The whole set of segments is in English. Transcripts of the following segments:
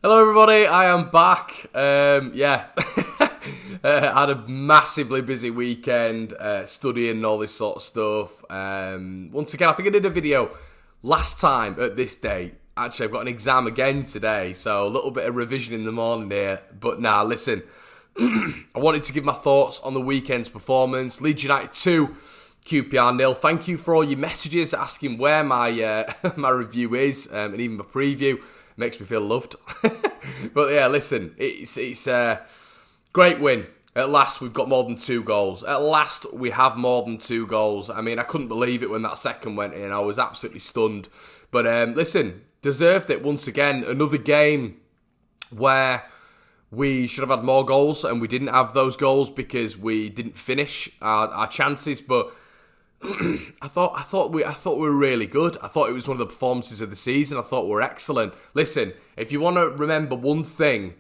Hello everybody, I am back. Had a massively busy weekend, studying and all this sort of stuff. Once again, I think I did a video last time at this date. Actually, I've got an exam again today, so a little bit of revision in the morning here. But listen, I wanted to give my thoughts on the weekend's performance. Leeds United 2, QPR 0. Thank you for all your messages asking where my my review is, and even my preview. Makes me feel loved. But yeah, listen, it's a great win. At last, we've got more than 2 goals. At last, we have more than 2 goals. I mean, I couldn't believe it when that second went in. I was absolutely stunned. But listen, deserved it once again. Another game where we should have had more goals, and we didn't have those goals because we didn't finish our chances. But I thought we were really good. I thought it was one of the performances of the season. I thought we were excellent. Listen, if you want to remember one thing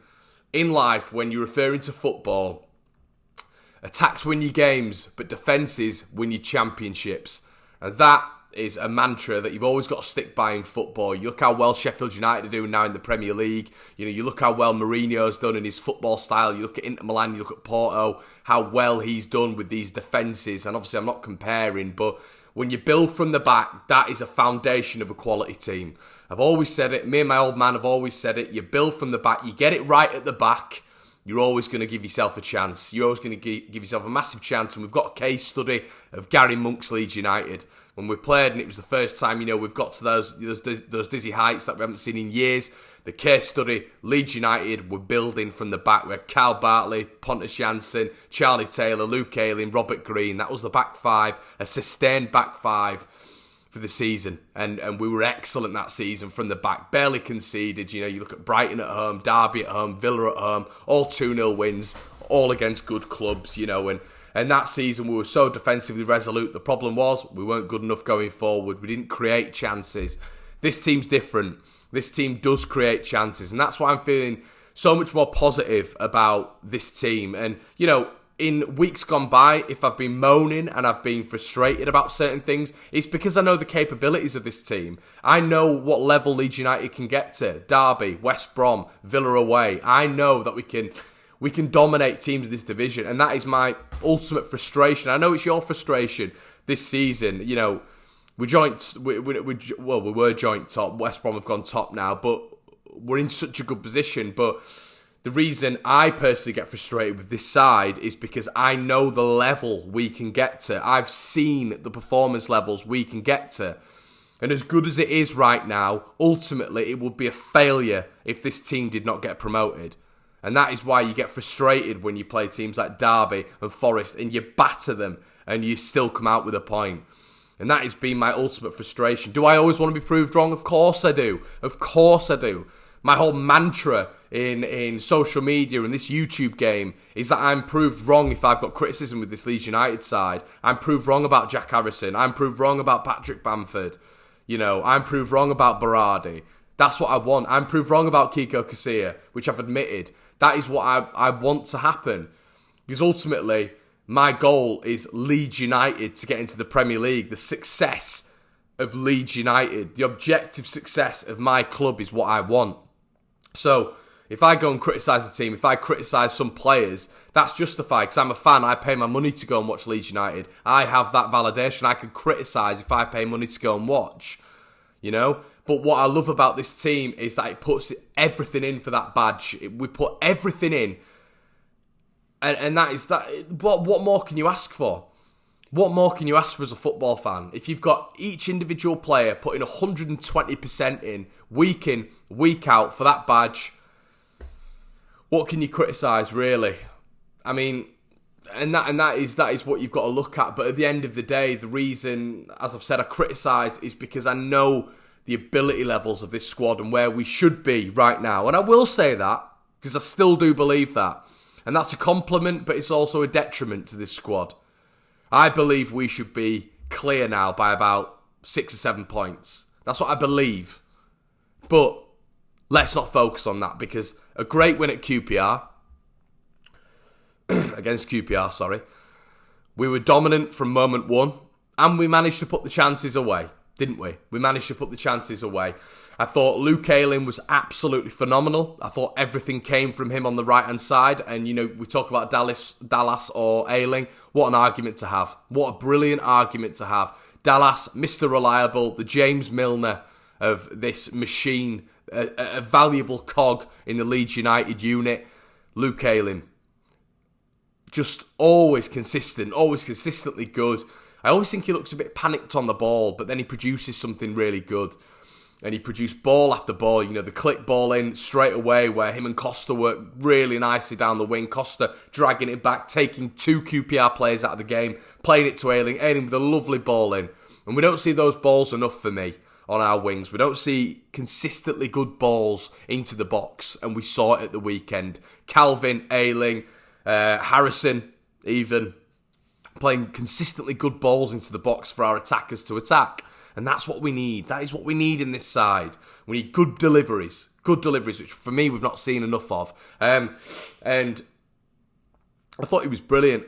in life when you're referring to football, attacks win you games, but defences win you championships. And that is a mantra that you've always got to stick by in football. You look how well Sheffield United are doing now in the Premier League. You look how well Mourinho's done in his football style. You look at Inter Milan, you look at Porto, how well he's done with these defences. And obviously I'm not comparing, but when you build from the back, that is a foundation of a quality team. I've always said it. Me and my old man have always said it. You build from the back. You get it right at the back, you're always going to give yourself a chance. You're always going to give yourself a massive chance. And we've got a case study of Gary Monk's Leeds United. When we played, and it was the first time, we've got to those dizzy heights that we haven't seen in years. The case study, Leeds United were building from the back. We had Kyle Bartley, Pontus Jansson, Charlie Taylor, Luke Ayling, Robert Green. That was the back five, a sustained back five for the season. And we were excellent that season from the back. Barely conceded. You look at Brighton at home, Derby at home, Villa at home, all 2-0 wins, all against good clubs, And that season, we were so defensively resolute. The problem was, we weren't good enough going forward. We didn't create chances. This team's different. This team does create chances. And that's why I'm feeling so much more positive about this team. And, in weeks gone by, if I've been moaning and I've been frustrated about certain things, it's because I know the capabilities of this team. I know what level Leeds United can get to. Derby, West Brom, Villa away. I know that we can dominate teams in this division, and that is my ultimate frustration. I know it's your frustration this season. We were joint top. West Brom have gone top now, but we're in such a good position. But the reason I personally get frustrated with this side is because I know the level we can get to. I've seen the performance levels we can get to. And as good as it is right now, ultimately it would be a failure if this team did not get promoted. And that is why you get frustrated when you play teams like Derby and Forest and you batter them and you still come out with a point. And that has been my ultimate frustration. Do I always want to be proved wrong? Of course I do. Of course I do. My whole mantra in social media and this YouTube game is that I'm proved wrong if I've got criticism with this Leeds United side. I'm proved wrong about Jack Harrison. I'm proved wrong about Patrick Bamford. I'm proved wrong about Berardi. That's what I want. I'm proved wrong about Kiko Casilla, which I've admitted. That is what I want to happen. Because ultimately, my goal is Leeds United to get into the Premier League. The success of Leeds United, the objective success of my club is what I want. So, if I go and criticise the team, if I criticise some players, that's justified because I'm a fan. I pay my money to go and watch Leeds United. I have that validation. I can criticise if I pay money to go and watch. But what I love about this team is that it puts everything in for that badge. We put everything in. And that is that. What more can you ask for? What more can you ask for as a football fan? If you've got each individual player putting 120% in, week out for that badge, what can you criticise, really? I mean, and that is what you've got to look at. But at the end of the day, the reason, as I've said, I criticise is because I know the ability levels of this squad and where we should be right now. And I will say that, because I still do believe that. And that's a compliment, but it's also a detriment to this squad. I believe we should be clear now by about 6 or 7 points. That's what I believe. But let's not focus on that, because a great win at QPR, against QPR, sorry. We were dominant from moment one, and we managed to put the chances away, didn't we? We managed to put the chances away. I thought Luke Ayling was absolutely phenomenal. I thought everything came from him on the right-hand side. And, we talk about Dallas or Ayling. What an argument to have. What a brilliant argument to have. Dallas, Mr. Reliable, the James Milner of this machine, a valuable cog in the Leeds United unit. Luke Ayling, just always consistent, always consistently good. I always think he looks a bit panicked on the ball, but then he produces something really good. And he produced ball after ball, the click ball in straight away where him and Costa work really nicely down the wing. Costa dragging it back, taking 2 QPR players out of the game, playing it to Ayling. Ayling with a lovely ball in. And we don't see those balls enough for me on our wings. We don't see consistently good balls into the box, and we saw it at the weekend. Calvin, Ayling, Harrison even playing consistently good balls into the box for our attackers to attack. And that's what we need. That is what we need in this side. We need good deliveries, which for me we've not seen enough of. And I thought he was brilliant.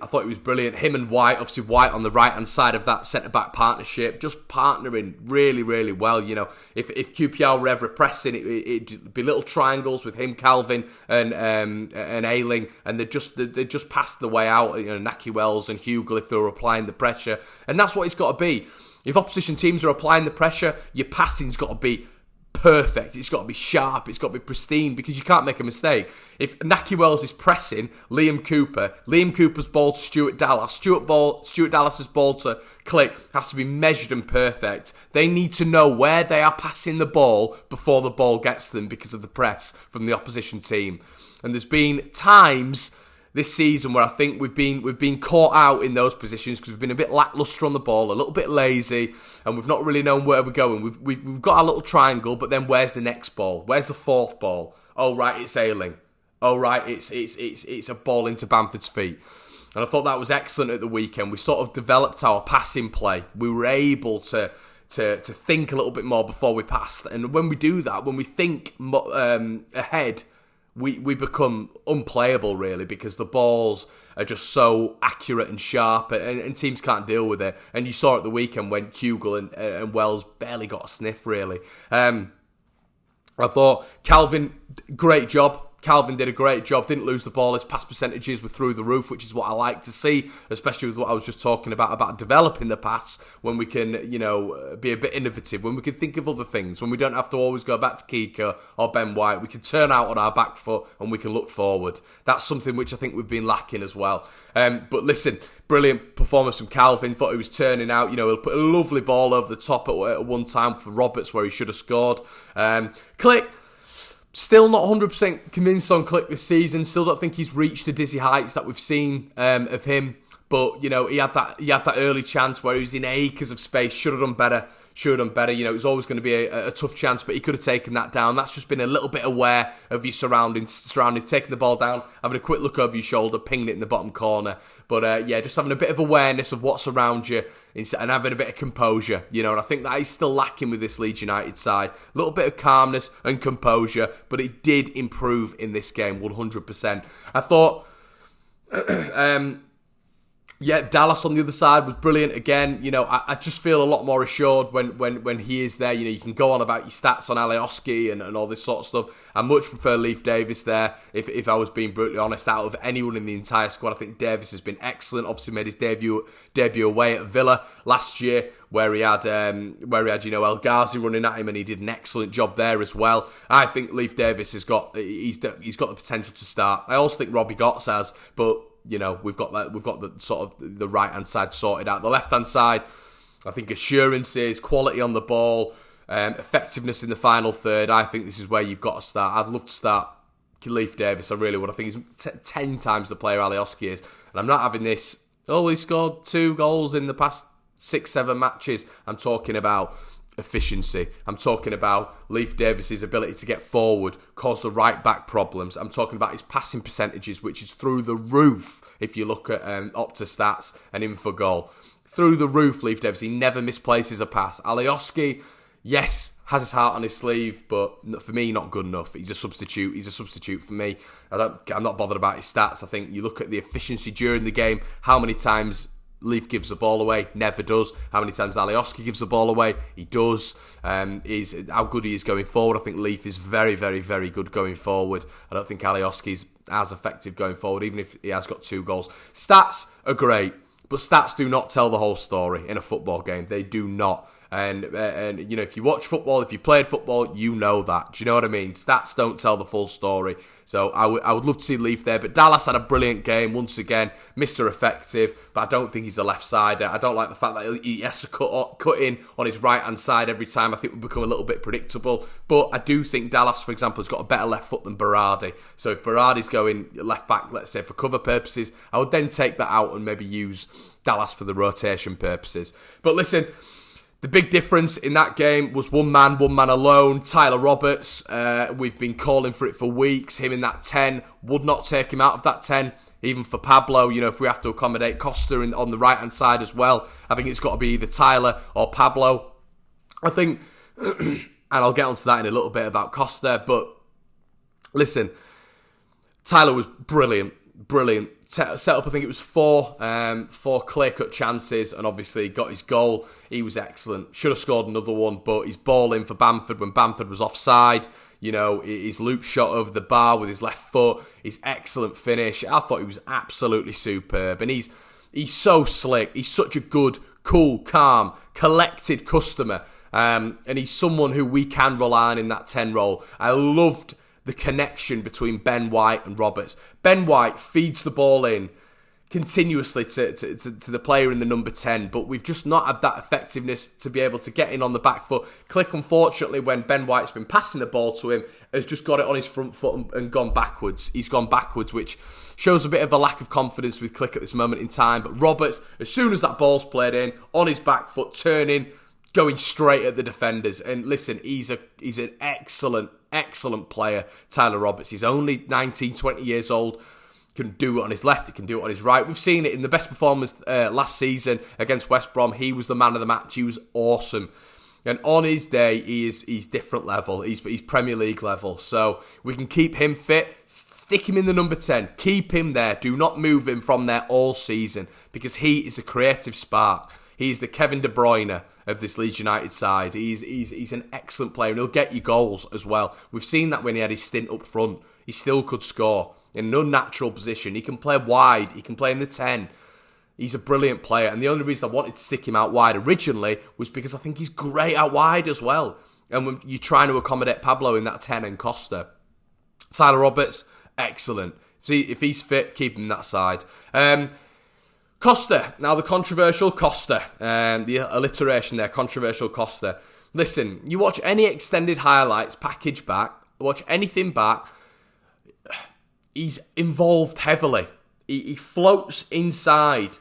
Him and White, obviously White on the right-hand side of that centre-back partnership, just partnering really, really well. If QPR were ever pressing, it'd be little triangles with him, Calvin, and Ayling, and they just passed the way out. Naki Wells and Hugel if they were applying the pressure, and that's what it's got to be. If opposition teams are applying the pressure, your passing's got to be perfect. It's got to be sharp. It's got to be pristine because you can't make a mistake. If Naki Wells is pressing Liam Cooper's ball to Stuart Dallas's ball to Click has to be measured and perfect. They need to know where they are passing the ball before the ball gets them because of the press from the opposition team. And there's been times this season where I think we've been caught out in those positions because we've been a bit lacklustre on the ball, a little bit lazy, and we've not really known where we're going. We've got our little triangle, but then where's the next ball? Where's the fourth ball? Oh right, it's Ayling. Oh right, it's a ball into Bamford's feet. And I thought that was excellent at the weekend. We sort of developed our passing play. We were able to think a little bit more before we passed, and when we do that, when we think ahead, we become unplayable, really, because the balls are just so accurate and sharp, and teams can't deal with it. And you saw at the weekend when Hugel and Wells barely got a sniff, really. I thought Calvin, great job. Calvin did a great job, didn't lose the ball. His pass percentages were through the roof, which is what I like to see, especially with what I was just talking about developing the pass, when we can, be a bit innovative, when we can think of other things, when we don't have to always go back to Kika or Ben White. We can turn out on our back foot and we can look forward. That's something which I think we've been lacking as well. But listen, brilliant performance from Calvin. Thought he was turning out. He'll put a lovely ball over the top at one time for Roberts where he should have scored. Click. Still not 100% convinced on Click this season. Still don't think he's reached the dizzy heights that we've seen of him. But, he had that early chance where he was in acres of space. Should have done better. It was always going to be a tough chance, but he could have taken that down. That's just been a little bit aware of your surroundings, taking the ball down, having a quick look over your shoulder, pinging it in the bottom corner. But, just having a bit of awareness of what's around you and having a bit of composure, and I think that is still lacking with this Leeds United side. A little bit of calmness and composure, but it did improve in this game, 100%. I thought... Dallas on the other side was brilliant again. I just feel a lot more assured when he is there. You can go on about your stats on Alioski and all this sort of stuff. I much prefer Leif Davis there, if I was being brutally honest. Out of anyone in the entire squad, I think Davis has been excellent. Obviously made his debut away at Villa last year, where he had El Ghazi running at him, and he did an excellent job there as well. I think Leif Davis he's got the potential to start. I also think Robbie Gotts has, but we've got the sort of the right hand side sorted out. The left hand side, I think assurances, quality on the ball, effectiveness in the final third. I think this is where you've got to start. I'd love to start Leif Davis. I really would. I think he's 10 times the player Alioski is, and I'm not having this. Oh, he scored 2 goals in the past 6-7 matches. I'm talking about efficiency. I'm talking about Leif Davis's ability to get forward, cause the right back problems. I'm talking about his passing percentages, which is through the roof. If you look at Opta stats and Infogol, through the roof. Leif Davis, he never misplaces a pass. Alioski, yes, has his heart on his sleeve, but for me, not good enough. He's a substitute for me. I'm not bothered about his stats. I think you look at the efficiency during the game, how many times Leaf gives the ball away? Never does. How many times Alioski gives the ball away? He does. How good he is going forward. I think Leaf is very, very, very good going forward. I don't think Alioski's as effective going forward, even if he has got 2 goals. Stats are great, but stats do not tell the whole story in a football game. They do not. And you know, if you watch football, if you played football, you know that. Do you know what I mean? Stats don't tell the full story. So I would love to see Leaf there. But Dallas had a brilliant game once again. Mr. Effective, but I don't think he's a left-sider. I don't like the fact that he has to cut in on his right-hand side every time. I think we'll become a little bit predictable. But I do think Dallas, for example, has got a better left foot than Berardi. So if Berardi's going left-back, let's say, for cover purposes, I would then take that out and maybe use Dallas for the rotation purposes. But listen, the big difference in that game was one man alone. Tyler Roberts, we've been calling for it for weeks. Him in that 10, would not take him out of that 10. Even for Pablo, you know, if we have to accommodate Costa on the right-hand side as well, I think it's got to be either Tyler or Pablo. I think, and I'll get onto that in a little bit about Costa, but listen, Tyler was brilliant. Set up, I think it was four clear-cut chances, and obviously got his goal. He was excellent. Should have scored another one, but his ball in for Bamford when Bamford was offside. You know, his loop shot over the bar with his left foot, his excellent finish. I thought he was absolutely superb, and he's so slick. He's such a good, cool, calm, collected customer, and he's someone who we can rely on in that 10 role. I loved the connection between Ben White and Roberts. Ben White feeds the ball in continuously to the player in the number 10, but we've just not had that effectiveness to be able to get in on the back foot. Click, unfortunately, when Ben White's been passing the ball to him, has just got it on his front foot and gone backwards. He's gone backwards, which shows a bit of a lack of confidence with Click at this moment in time. But Roberts, as soon as that ball's played in, on his back foot, turning, going straight at the defenders. And listen, he's an excellent player, Tyler Roberts. He's only 19, 20 years old. Can do it on his left, he can do it on his right. We've seen it in the best performance last season against West Brom. He was the man of the match. He was awesome. And on his day, he's different level. He's Premier League level. So we can keep him fit, stick him in the number 10, keep him there. Do not move him from there all season, because he is a creative spark. He's the Kevin De Bruyne of this Leeds United side. He's an excellent player, and he'll get you goals as well. We've seen that when he had his stint up front. He still could score in an unnatural position. He can play wide. He can play in the 10. He's a brilliant player, and the only reason I wanted to stick him out wide originally was because I think he's great out wide as well. And when you're trying to accommodate Pablo in that 10 and Costa. Tyler Roberts, excellent. See, if he's fit, keep him that side. Costa, now the controversial Costa, the alliteration there, controversial Costa. Listen, you watch any extended highlights package back, watch anything back, he's involved heavily. He floats inside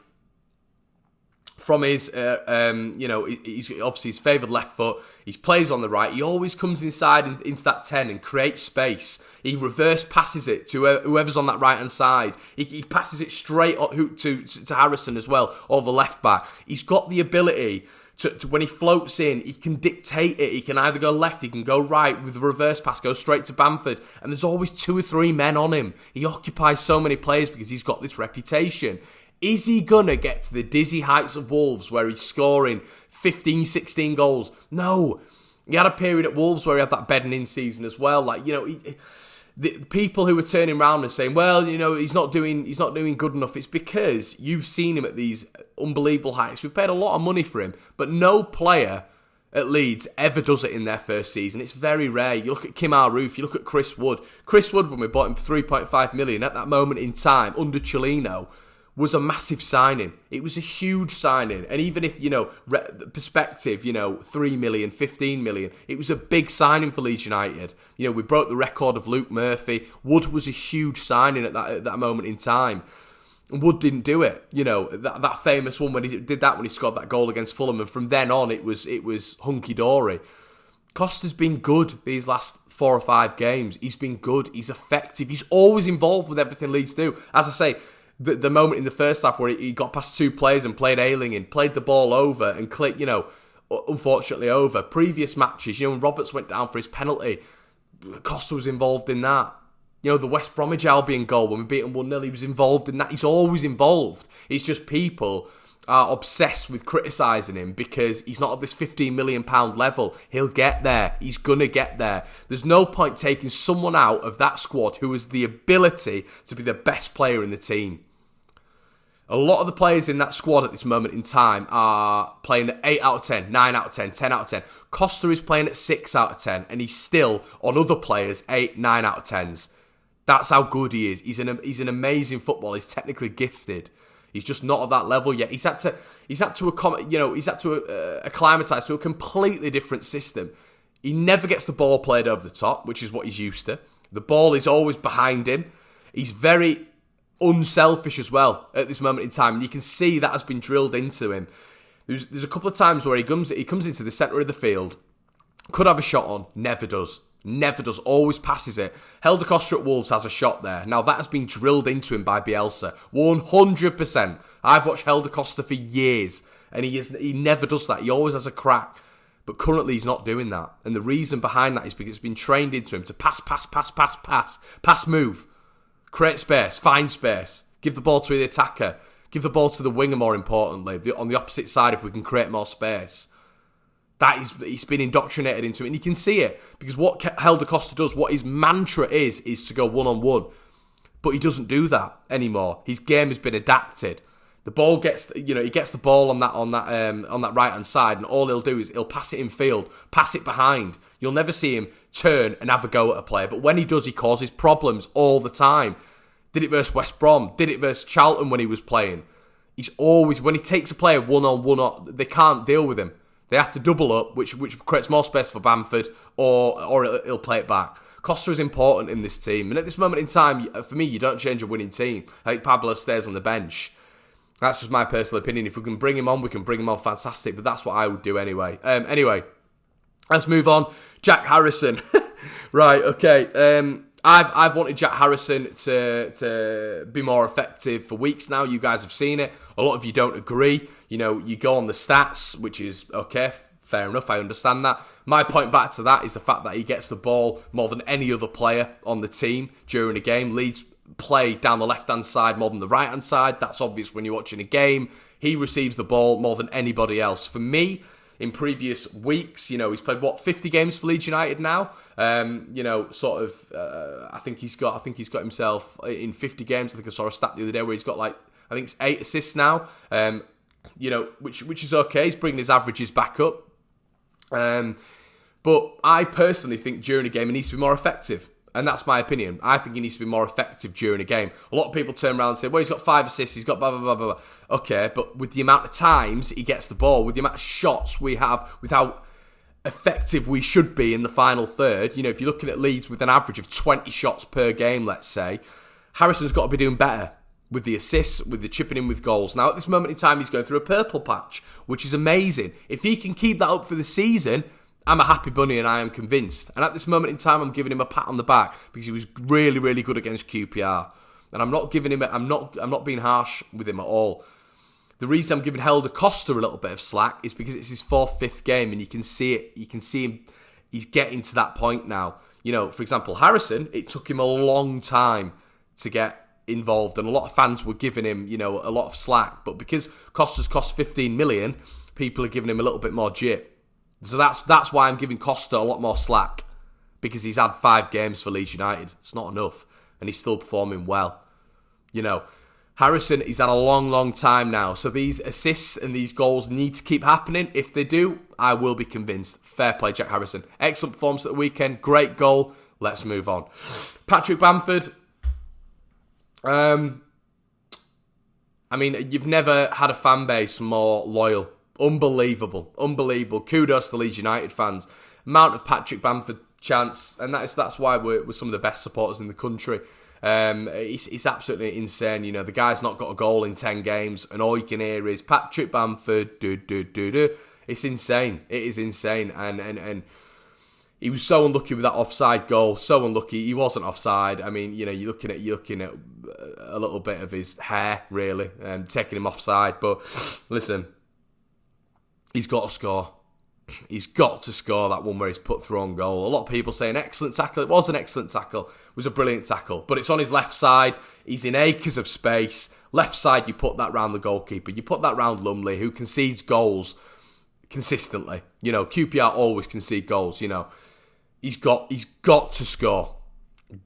from his, he's obviously his favoured left foot. He plays on the right. He always comes inside into that 10 and creates space. He reverse passes it to whoever's on that right-hand side. He passes it straight to Harrison as well, or the left back. He's got the ability to when he floats in, he can dictate it. He can either go left, he can go right with the reverse pass, go straight to Bamford. And there's always 2 or 3 men on him. He occupies so many players because he's got this reputation. Is he going to get to the dizzy heights of Wolves where he's scoring 15, 16 goals? No. He had a period at Wolves where he had that bedding in season as well. Like, you know, the people who were turning around and saying, well, you know, he's not doing good enough. It's because you've seen him at these unbelievable heights. We've paid a lot of money for him, but no player at Leeds ever does it in their first season. It's very rare. You look at Kim Aroof, you look at Chris Wood. Chris Wood, when we bought him for 3.5 million at that moment in time under Cellino, was a massive signing. It was a huge signing. And even if, you know, perspective, you know, 3 million, 15 million, it was a big signing for Leeds United. You know, we broke the record of Luke Murphy. Wood was a huge signing at that moment in time. And Wood didn't do it. You know, that famous one when he did that, when he scored that goal against Fulham. And from then on, it was hunky-dory. Costa's been good these last 4 or 5 games. He's been good. He's effective. He's always involved with everything Leeds do. As I say, the moment in the first half where he got past 2 players and played Ayling in, played the ball over and clicked, you know, unfortunately over. Previous matches, you know, when Roberts went down for his penalty, Costa was involved in that. You know, the West Bromwich Albion goal when we beat him 1-0, he was involved in that. He's always involved. It's just people are obsessed with criticising him because he's not at this £15 million level. He'll get there. He's going to get there. There's no point taking someone out of that squad who has the ability to be the best player in the team. A lot of the players in that squad at this moment in time are playing at 8 out of 10, 9 out of 10, 10 out of 10. Costa is playing at 6 out of 10, and he's still, on other players, 8, 9 out of 10s. That's how good he is. He's an amazing footballer. He's technically gifted. He's just not at that level yet. He's had to acclimatise to a completely different system. He never gets the ball played over the top, which is what he's used to. The ball is always behind him. He's very unselfish as well at this moment in time, and you can see that has been drilled into him. There's a couple of times where he comes into the centre of the field, could have a shot on, never does, always passes it. Helder Costa at Wolves has a shot there. Now that has been drilled into him by Bielsa, 100%. I've watched Helder Costa for years, and he never does that. He always has a crack, but currently he's not doing that, and the reason behind that is because it's been trained into him to pass, move. Create space, find space, give the ball to the attacker, give the ball to the winger more importantly, on the opposite side if we can create more space. He's been indoctrinated into it, and you can see it, because what Helder Costa does, what his mantra is to go one-on-one, but he doesn't do that anymore. His game has been adapted. The ball he gets the ball on that right-hand side, and all he'll do is he'll pass it in field, pass it behind. You'll never see him turn and have a go at a player, but when he does, he causes problems all the time. Did it versus West Brom, did it versus Charlton when he was playing. He's always, when he takes a player one-on-one, they can't deal with him. They have to double up, which creates more space for Bamford, or he'll play it back. Costa is important in this team, and at this moment in time, for me, you don't change a winning team. I think Pablo stays on the bench. That's just my personal opinion. If we can bring him on, we can bring him on, fantastic, but that's what I would do anyway. Anyway, let's move on. Jack Harrison. Right, okay. I've wanted Jack Harrison to be more effective for weeks now. You guys have seen it. A lot of you don't agree. You go on the stats, which is okay, fair enough, I understand that. My point back to that is the fact that he gets the ball more than any other player on the team during a game. Leeds play down the left-hand side more than the right-hand side. That's obvious when you're watching a game. He receives the ball more than anybody else. For me, in previous weeks, he's played 50 games for Leeds United now. I think he's got himself in 50 games. I think I saw a stat the other day where he's got it's 8 assists now. Which is okay. He's bringing his averages back up. But I personally think during a game he needs to be more effective. And that's my opinion. I think he needs to be more effective during a game. A lot of people turn around and say, well, he's got 5 assists, he's got blah, blah, blah, blah, blah. Okay, but with the amount of times he gets the ball, with the amount of shots we have, with how effective we should be in the final third, if you're looking at Leeds with an average of 20 shots per game, let's say, Harrison's got to be doing better with the assists, with the chipping in with goals. Now, at this moment in time, he's going through a purple patch, which is amazing. If he can keep that up for the season, I'm a happy bunny, and I am convinced. And at this moment in time, I'm giving him a pat on the back because he was really, really good against QPR. And I'm not giving him. I'm not being harsh with him at all. The reason I'm giving Helder Costa a little bit of slack is because it's his 4th, 5th game, and you can see it. You can see him. He's getting to that point now. For example, Harrison. It took him a long time to get involved, and a lot of fans were giving him, a lot of slack. But because Costa's cost 15 million, people are giving him a little bit more jip. So that's why I'm giving Costa a lot more slack, because he's had 5 games for Leeds United. It's not enough, and he's still performing well. Harrison, he's had a long, long time now. So these assists and these goals need to keep happening. If they do, I will be convinced. Fair play, Jack Harrison. Excellent performance at the weekend. Great goal. Let's move on. Patrick Bamford. You've never had a fan base more loyal. Unbelievable. Kudos to Leeds United fans. Amount of Patrick Bamford chants, and that's why we're some of the best supporters in the country. It's absolutely insane. The guy's not got a goal in 10 games, and all you can hear is Patrick Bamford. It's insane. It is insane, and he was so unlucky with that offside goal. So unlucky. He wasn't offside. You're looking at a little bit of his hair, really, taking him offside. But listen. He's got to score. He's got to score that one where he's put through on goal. A lot of people say an excellent tackle. It was an excellent tackle. was a brilliant tackle. But it's on his left side. He's in acres of space. Left side, you put that round the goalkeeper. You put that round Lumley, who concedes goals consistently. You know, QPR always concede goals, you know. He's got to score.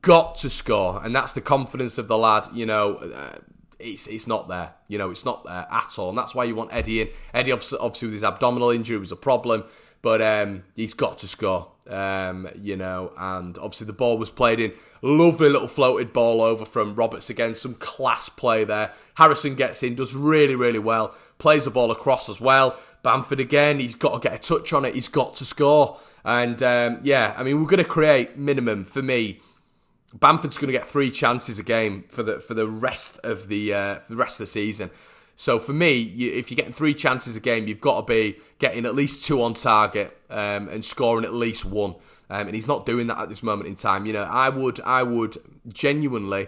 Got to score. And that's the confidence of the lad, you know. It's not there. You know, it's not there at all. And that's why you want Eddie in. Eddie, obviously with his abdominal injury, was a problem. But he's got to score, you know. And obviously the ball was played in. Lovely little floated ball over from Roberts again. Some class play there. Harrison gets in, does really, really well. Plays the ball across as well. Bamford again, he's got to get a touch on it. He's got to score. And yeah, I mean, we're going to create minimum, for me, Bamford's going to get 3 chances a game for the rest of the season. So for me, if you're getting 3 chances a game, you've got to be getting at least 2 on target and scoring at least 1. And he's not doing that at this moment in time. You know, I would genuinely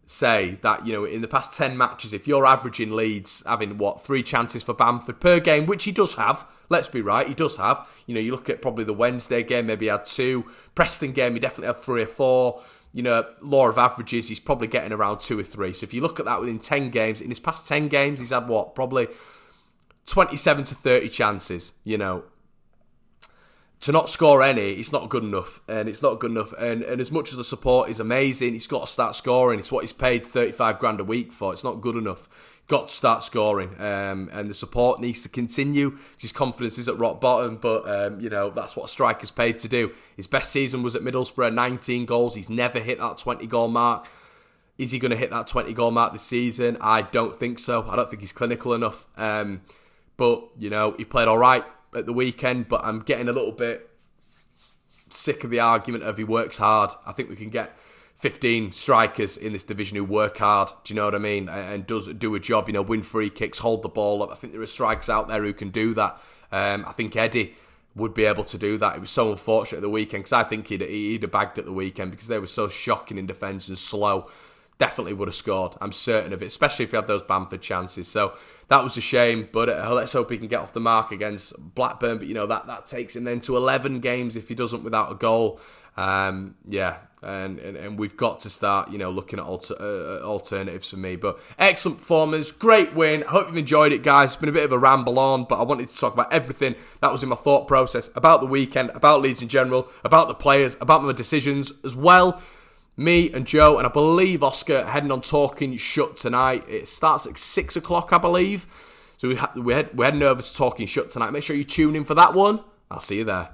say that, you know, in the past 10 matches, if you're averaging Leeds having 3 chances for Bamford per game, which he does have. Let's be right, he does have. You know, you look at probably the Wednesday game, maybe he had 2. Preston game, he definitely had 3 or 4. You know, law of averages, he's probably getting around 2 or 3. So if you look at that within 10 games, in his past 10 games, he's had probably 27 to 30 chances, you know. To not score any, it's not good enough. And it's not good enough. And as much as the support is amazing, he's got to start scoring. It's what he's paid 35 grand a week for. It's not good enough. Got to start scoring. And the support needs to continue. His confidence is at rock bottom. But, you know, that's what a striker's paid to do. His best season was at Middlesbrough, 19 goals. He's never hit that 20-goal mark. Is he going to hit that 20-goal mark this season? I don't think so. I don't think he's clinical enough. But, you know, he played all right at the weekend, but I'm getting a little bit sick of the argument of he works hard. I think we can get 15 strikers in this division who work hard, do you know what I mean, and do a job, you know, win free kicks, hold the ball up. I think there are strikers out there who can do that. I think Eddie would be able to do that. It was so unfortunate at the weekend, because I think he'd have bagged at the weekend because they were so shocking in defence and slow. Definitely would have scored. I'm certain of it, especially if he had those Bamford chances. So that was a shame, but let's hope he can get off the mark against Blackburn. But, you know, that takes him then to 11 games if he doesn't without a goal. Yeah, and we've got to start, you know, looking at alternatives for me. But excellent performance, great win. I hope you've enjoyed it, guys. It's been a bit of a ramble on, but I wanted to talk about everything that was in my thought process about the weekend, about Leeds in general, about the players, about my decisions as well. Me and Joe, and I believe Oscar, heading on Talking Shut tonight. It starts at 6 o'clock, I believe. So we're heading over to Talking Shut tonight. Make sure you tune in for that one. I'll see you there.